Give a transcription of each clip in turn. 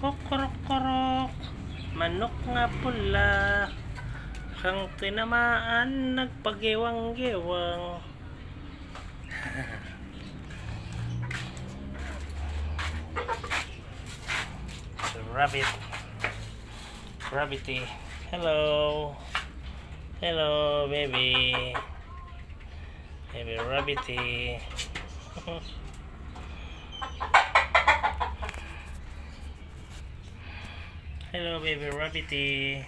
Kukurok-kurok, manok nga pula, siyang tinamaan, nagpagiwang-giwang. So, rabbity, hello, baby, rabbity. Hello, baby rabbity.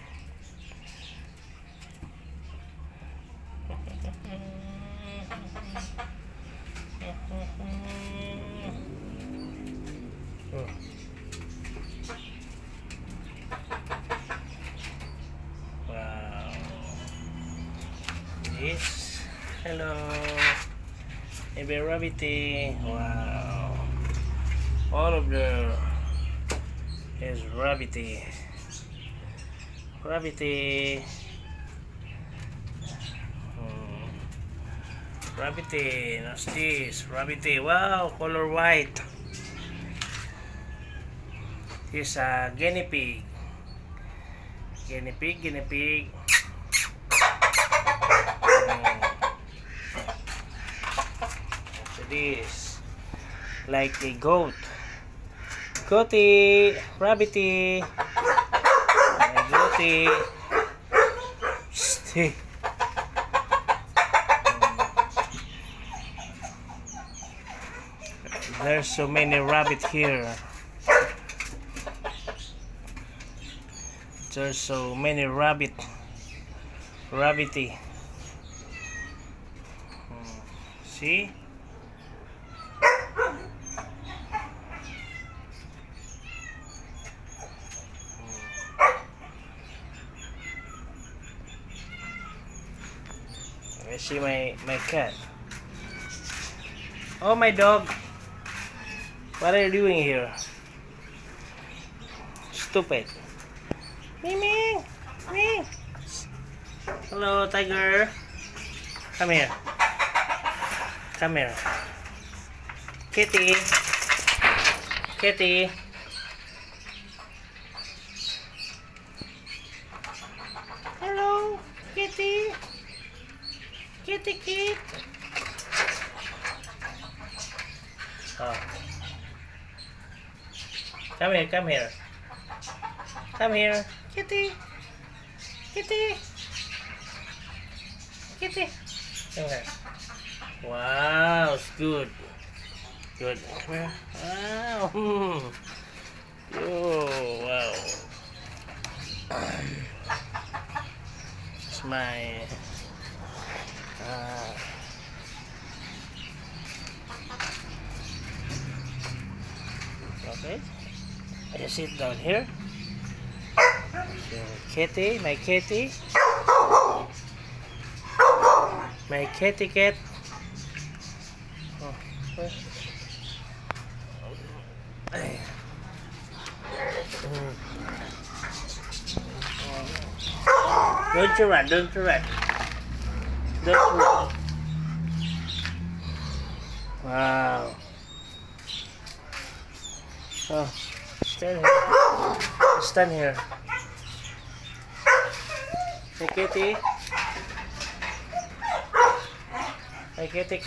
Wow. Yes. Hello, baby rabbity. Wow. All of the is rabbity. Rabbity. Rabbity. What's this? Rabbity. Wow, color white. Here's a guinea pig. Guinea pig. So this like a goat. Goaty, rabbity, goaty. Stay. There's so many rabbit here. There's so many rabbity. See? I see my cat. Oh, my dog. What are you doing here? Stupid. Ming. Hello, tiger. Come here. Kitty. Hello, kitty. Kitty. Oh. Come here. Kitty. Come here. Wow, it's good. Come here. Wow. Oh, wow. It's my okay. I just sit down here. So, kitty, my kitty. My kitty cat. Oh, Don't you run. Wow. Oh, stand here. Hey, kitty. Hey, kitty.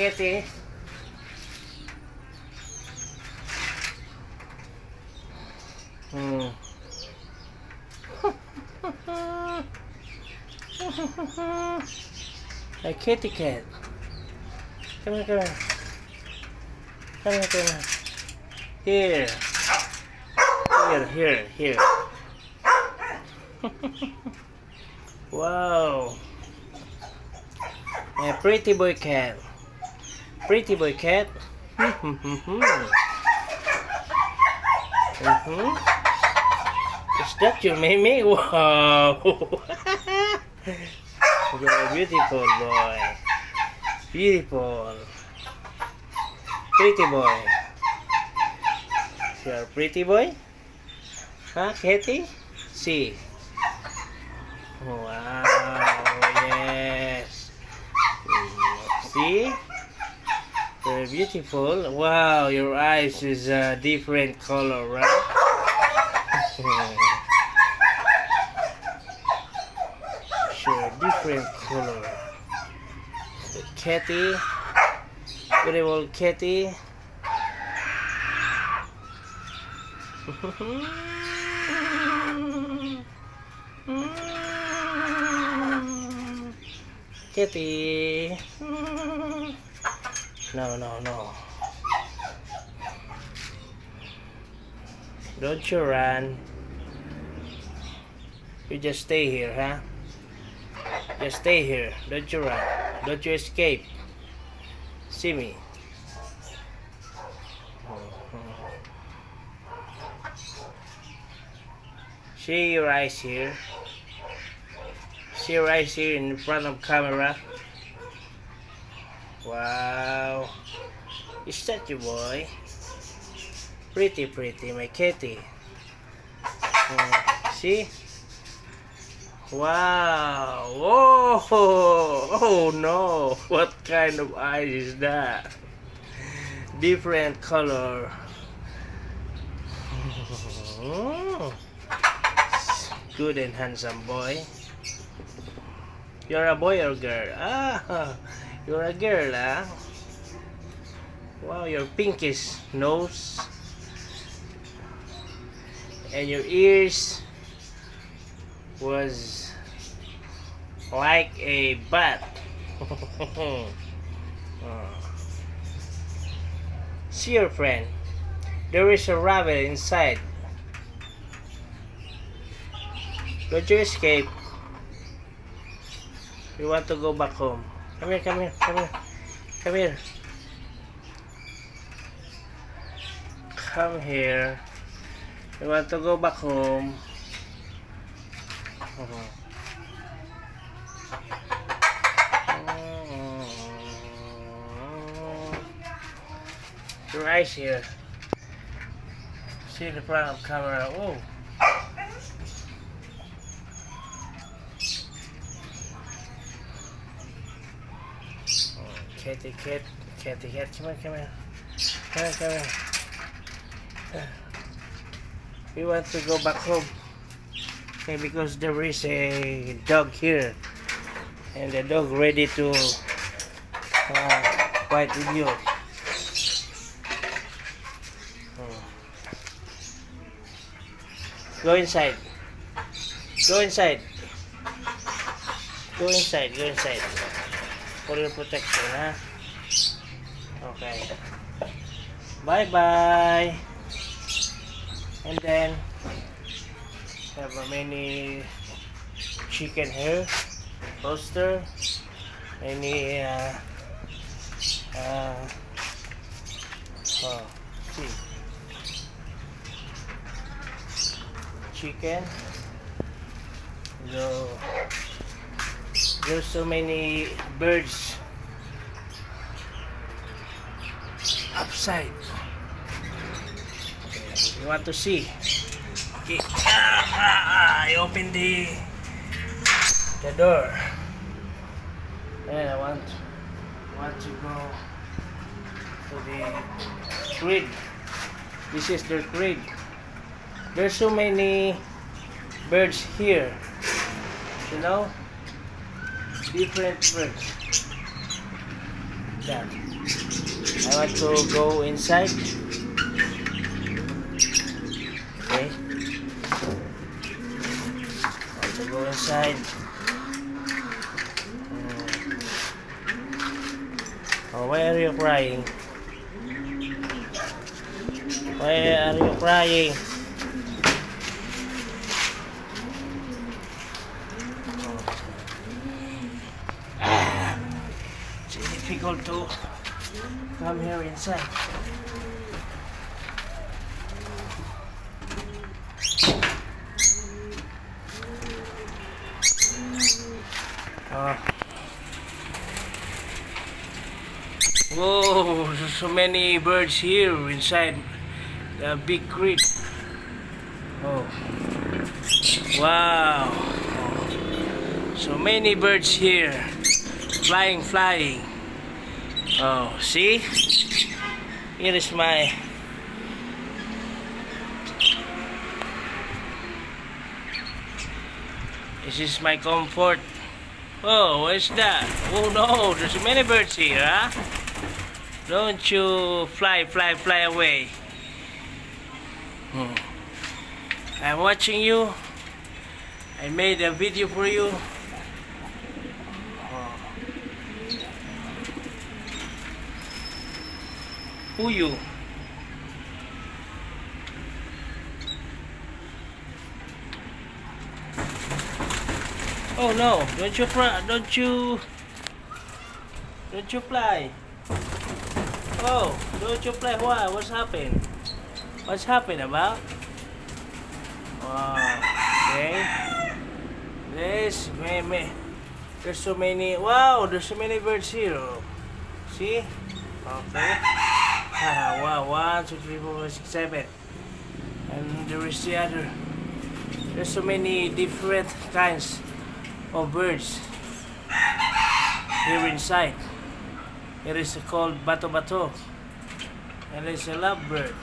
Hey, kitty cat. Come here. Here. Wow. A pretty boy cat. Is that your Mimi? Wow. You're a beautiful boy. Pretty boy. You're a pretty boy? Huh, Kitty? See. Wow, yes. See? Very beautiful. Wow, your eyes is a different color, right? Sure, different color. Kitty, beautiful kitty. Kitty. No, no, no. Don't you run. You just stay here, huh? Just stay here. Don't you run. Don't you escape. See me. See your eyes here. See your eyes here in front of camera. Wow. Is that your boy? Pretty, pretty, my kitty. See? Wow. Oh, oh no. What kind of eyes is that? Different color. Good and handsome boy. You're a boy or girl? Ah, you're a girl, ah. Wow, your pinkish nose. And your ears was like a bat. See your friend. There is a rabbit inside. Don't you escape. You want to go back home. Come here, come here, come here. Come here. Come here. You want to go back home. Your eyes here. See the front of camera. Oh. Kitty cat, kitty cat, come here, come here. Come here, come here. We want to go back home. Okay, because there is a dog here. And the dog ready to fight with you. Go inside. Go inside. Go inside, go inside. For your protection, huh? Okay. Bye-bye. And then have many chicken here, roaster, many see, chicken. So there's so many birds outside. Okay, you want to see? Okay. I open the door, and I want to go to the grid. This is the grid. There's so many birds here, you know, different birds. That I want to go inside. Okay, I want to go inside. Oh, why are you crying? Why are you crying? It's difficult to come here inside. Whoa, there's so many birds here inside the big crate. Oh, wow. So many birds here, flying. Oh, see? Here is my This is my comfort. Oh, what's that? Oh no, there's many birds here, huh? Don't you fly away. I'm watching you. I made a video for you. Who you? Oh no! Don't you fly! Don't you fly! Oh! Don't you fly! Why? What's happened? What's happened about? Okay. There's so many. Wow! There's so many birds here. Oh. See? Okay. Wow! 1, 2, 3, 4, 5, 6, 7. And there is the other. There's so many different kinds of birds here inside. It is called bato, and it's a lovebird.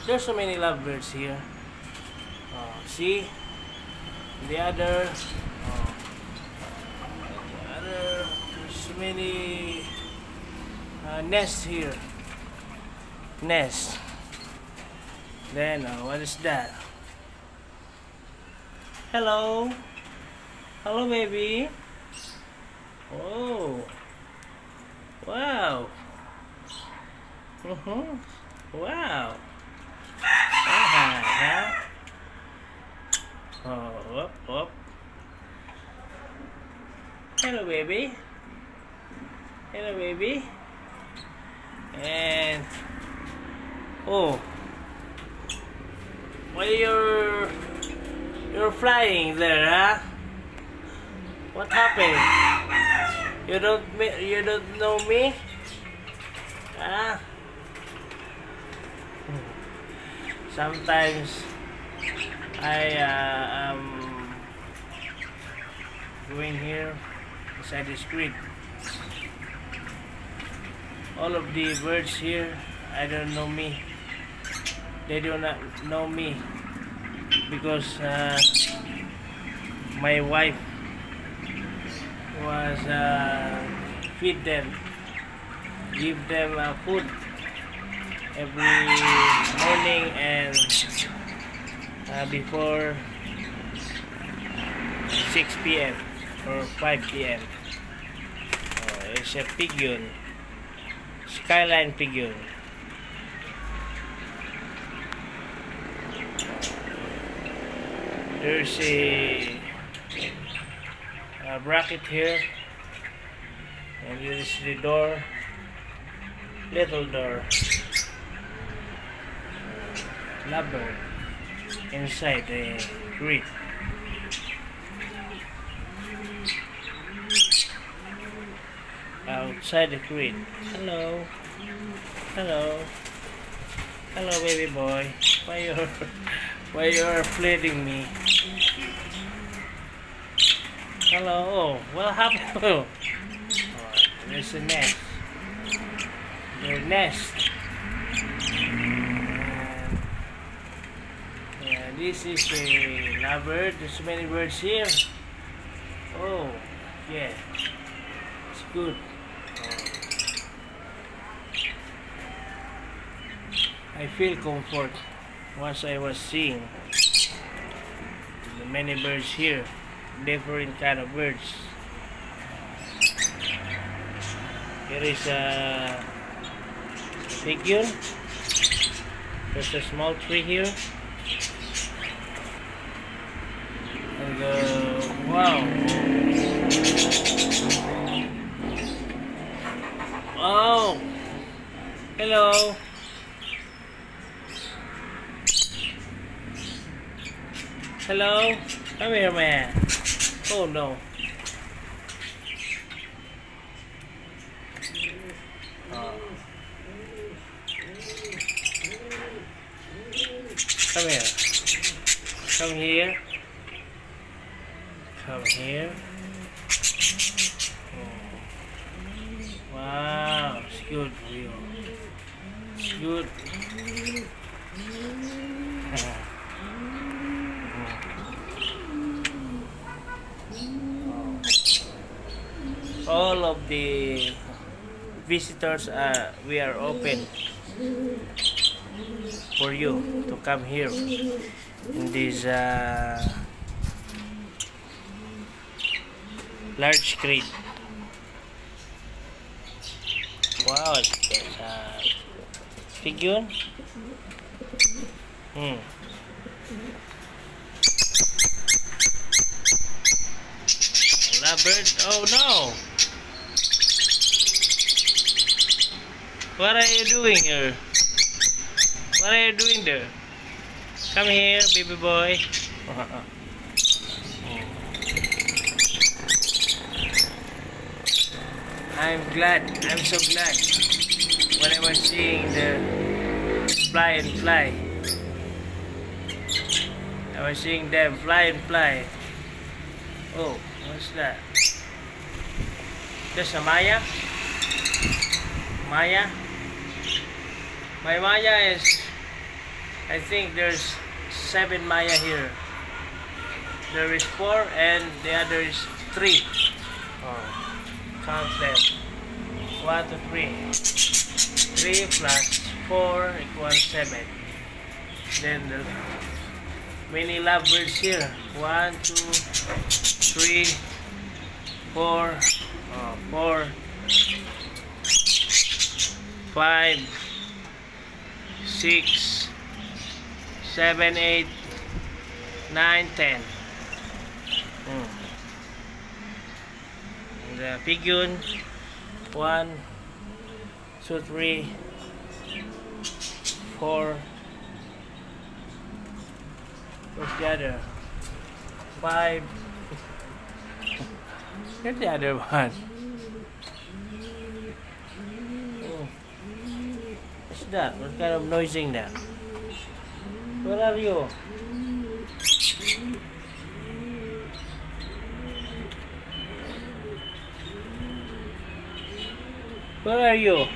There's so many lovebirds here. See the other. There's so many nests here. Nest. Then what is that? Hello. Hello, baby. Oh. Wow. Wow. Oh, up. Hello, baby. Hello, baby. And oh, why you're flying there, huh? What happened? You don't know me? Huh? Sometimes I am going here inside the street. All of the birds here, I don't know me. They do not know me because my wife was feed them, give them food every morning and before 6 p.m. or 5 p.m. It's a pigeon, skyline pigeon. There's a bracket here, and here is the door, little door. Lovebird inside the grid. Outside the grid. Hello, baby boy. Why you're fleeting me? Hello. Oh, what happened? Oh, there's a nest. Your nest. And this is a lovebird. There's so many birds here. Oh, yeah. It's good. I feel comfort once I was seeing the many birds here, different kind of birds. Here is a pigeon. There's a small tree here, and wow! Oh, hello. Hello? Come here, man. Oh no. Come here. Come here. Come here. Oh. Wow, it's good for you. It's good. the visitors, we are open for you to come here in this large crate. Wow, it's big yun. Lovebird? Oh no! What are you doing here? What are you doing there? Come here, baby boy. I'm so glad when I was seeing the fly and fly. I was seeing them fly and fly. Oh, what's that? There's a Maya? Maya? My Maya is, I think there's 7 Maya here. There is 4 and the other is 3. Oh, count them. 1, 2, 3. 3 plus 4 equals 7. Then the many lovebirds here. 1, 2, 3, 4, 4, 5, 6, 7, 8, 9, 10. And the pigeon, 1, 2, 3, 4. Where's the other? 5. Where's the other one? Oh. What's that? What kind of noising that? Where are you? Where are you?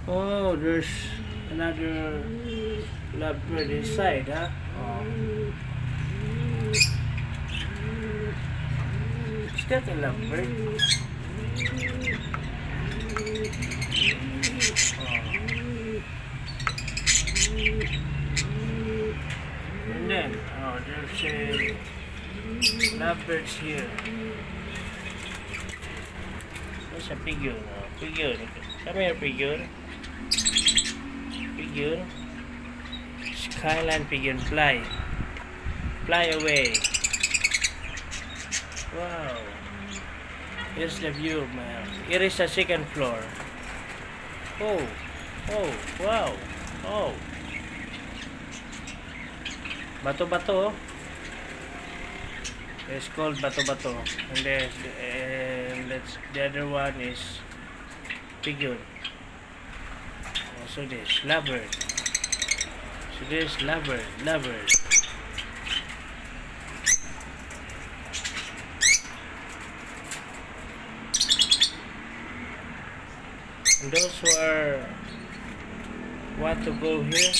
Oh, there's another lovebird inside, huh? Oh. Is that a lovebird? And then, there's a lovebirds here. There's a pigeon. Pigeon. Come here, pigeon. Pigeon. Skyline pigeon, fly. Fly away. Wow. Here's the view of my house. Here is the second floor. Oh. Oh. Wow. Oh. Bato-bato. It's called bato-bato. And the other one is pigeon. Also this lovebird. So this lovebird. And those who are want to go here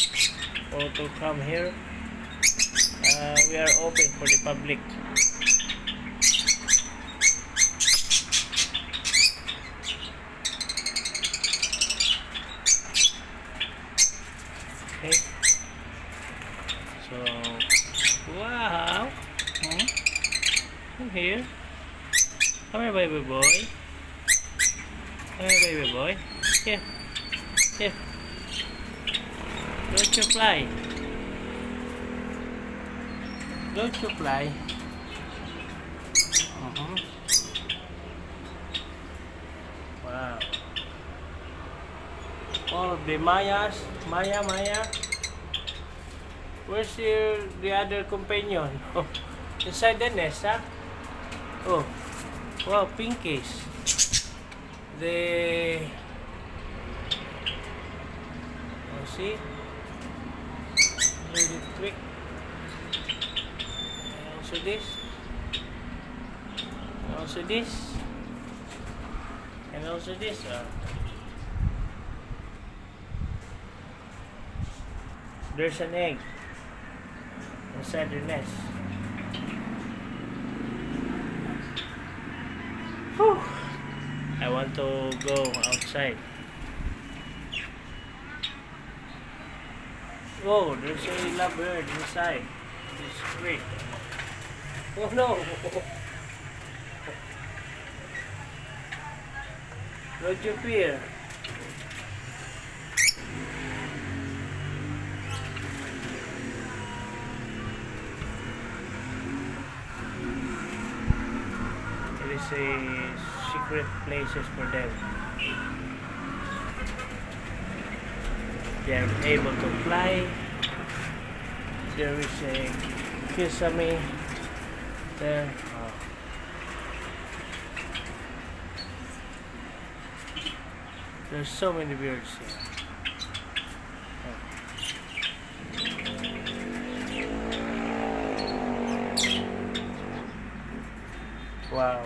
or to come here, we are open for the public. Okay. So, wow. Come here. Come here, baby boy. Come here, baby boy. Here. Here. Don't you fly. Don't you fly. Wow. All of the Mayas. Maya. Where's the other companion? Oh, inside the nest, huh? Oh. Wow, pinkies. See? Really quick. And also this. And also this. And also this. There's an egg. inside their nest. Whew. I want to go outside. Oh, there's a lovebird inside. It's great. Oh no! Don't you fear? It is a secret places for them. They are able to fly. There is a kisame there. Oh. There's so many birds here. Oh. Wow.